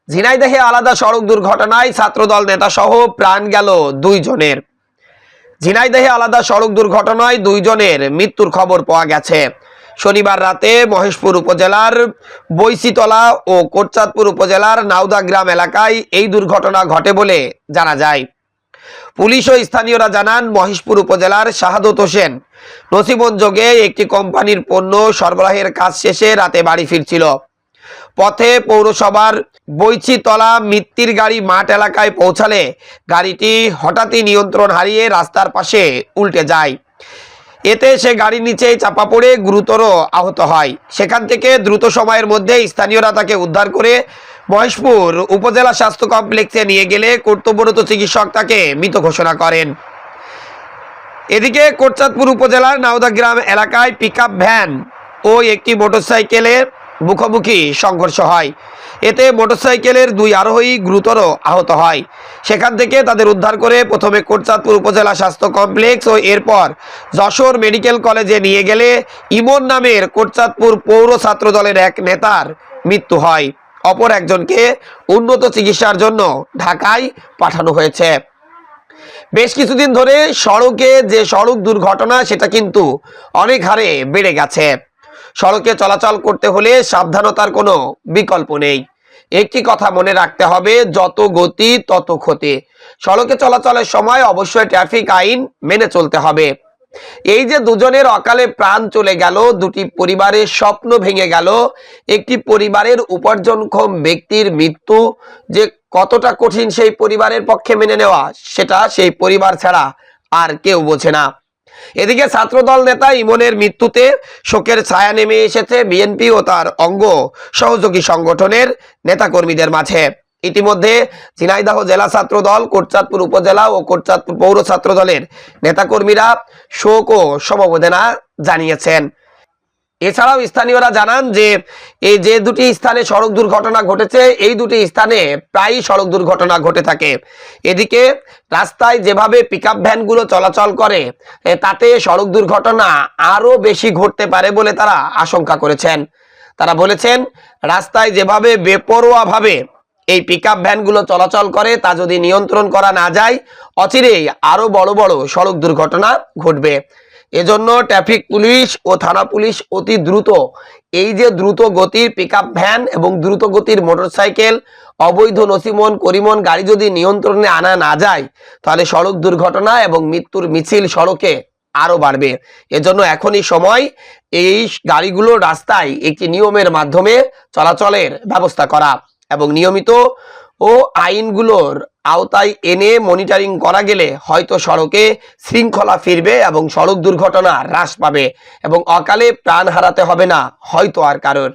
ঝিনাইদহে আলাদা সড়ক দুর্ঘটনায় ছাত্রদল নেতা সহ প্রাণ গেল 2 জনের। ঝিনাইদহে আলাদা সড়ক দুর্ঘটনায় 2 জনের মৃত্যুর খবর পাওয়া গেছে। শনিবার রাতে মহেশপুর উপজেলার বৈশিতলা ও কোটচাঁদপুর উপজেলার নাউদা গ্রাম এলাকায় এই দুর্ঘটনা ঘটে বলে জানা যায়। পুলিশ ও স্থানীয়রা জানান, মহেশপুর উপজেলার শাহাদত হোসেন নসিবনযোগে একটি কোম্পানির পণ্য সরবরাহের কাজ শেষে রাতে বাড়ি ফিরছিল। পথে পৌরসভার বৈচিতলা মিত্তির গাড়ি মাঠ এলাকায় পৌঁছালে গাড়িটি হঠাৎই নিয়ন্ত্রণ হারিয়ে রাস্তার পাশে উল্টে যায়। এতে সে গাড়ির নিচেই চাপা পড়ে গুরুতর আহত হয়। সেখান থেকে দ্রুত সময়ের মধ্যে স্থানীয়রা তাকে উদ্ধার করে মহেশপুর উপজেলা স্বাস্থ্য কমপ্লেক্সে নিয়ে গেলে কর্তব্যরত চিকিৎসক তাকে মৃত ঘোষণা করেন। এদিকে কোটচাঁদপুর উপজেলার নাউদা গ্রাম এলাকায় পিকআপ ভ্যান ও একটি মোটরসাইকেলের মুখোমুখি সংঘর্ষ হয়। এতে মোটরসাইকেলের 2 আরোহী গুরুতর আহত হয়। সেখান থেকে তাদের উদ্ধার করে প্রথমে কোটচাঁদপুর উপজেলা স্বাস্থ্য কমপ্লেক্স ও এরপর যশোর মেডিকেল কলেজে নিয়ে গেলে ইমন নামের কোটচাঁদপুর পৌর ছাত্র দলের এক নেতার মৃত্যু হয়। অপর একজনকে উন্নত চিকিৎসার জন্য ঢাকায় পাঠানো হয়েছে। বেশ কিছুদিন ধরে সড়কে যে সড়ক দুর্ঘটনা সেটা কিন্তু অনেক হারে বেড়ে গেছে। সড়কে চলাচল করতে হলে সাবধানতার কোনো বিকল্প নেই। একটি কথা মনে রাখতে হবে, যত গতি তত ক্ষতি। সড়কে চলাচলের সময় অবশ্যই ট্রাফিক আইন মেনে চলতে হবে। এই যে 2 জনের অকালে প্রাণ চলে গেল, 2টি পরিবারের স্বপ্ন ভেঙে গেল, একটি পরিবারের উপার্জনক্ষম ব্যক্তির মৃত্যু যে কতটা কঠিন সেই পরিবারের পক্ষে মেনে নেওয়া, সেটা সেই পরিবার ছাড়া আর কেউ বোঝে না। এদিকে ছাত্রদল নেতা ইমনের মৃত্যুতে শোকের ছায়া নেমে এসেছে বিএনপি ও তার অঙ্গ সহযোগী সংগঠনের নেতাকর্মীদের মাঝে। ইতিমধ্যে ঝিনাইদহ জেলা ছাত্র দল, কোটচাঁদপুর উপজেলা ও কোটচাঁদপুর পৌর ছাত্র দলের নেতাকর্মীরা শোক ও সমবেদনা জানিয়েছেন। এছাড়াও স্থানীয়রা জানান যে এই যে 2টি স্থানে সড়ক দুর্ঘটনা ঘটেছে, এই 2টি স্থানে প্রায়ই সড়ক দুর্ঘটনা ঘটে থাকে। এদিকে রাস্তায় যেভাবে পিকআপ ভ্যানগুলো চলাচল করে তাতে সড়ক দুর্ঘটনা আরো বেশি ঘটতে পারে বলে তারা আশঙ্কা করেছেন। তারা বলেছেন, রাস্তায় যেভাবে বেপরোয়াভাবে এই পিকআপ ভ্যানগুলো চলাচল করে তা যদি নিয়ন্ত্রণ করা না যায়, অচিরেই আরো বড় বড় সড়ক দুর্ঘটনা ঘটবে। এজন্য ট্রাফিক পুলিশ ও থানা পুলিশ অতি দ্রুত এই যে দ্রুত গতির পিকআপ ভ্যান এবং দ্রুত গতির মোটরসাইকেল, অবৈধ নসিমন করিমন গাড়ি যদি নিয়ন্ত্রণে আনা না যায়, তাহলে সড়ক দুর্ঘটনা এবং মৃত্যুর মিছিল সড়কে আরো বাড়বে। এজন্য এখনই সময় এই গাড়িগুলো রাস্তায় একটি নিয়মের মাধ্যমে চলাচলের ব্যবস্থা করা এবং নিয়মিত ও আইনগুলোর আওতায় এনে মনিটরিং করা গেলে হয়তো সড়কে শৃঙ্খলা ফিরবে এবং সড়ক দুর্ঘটনা হ্রাস পাবে এবং অকালে প্রাণ হারাতে হবে না হয়তো আর কারোর।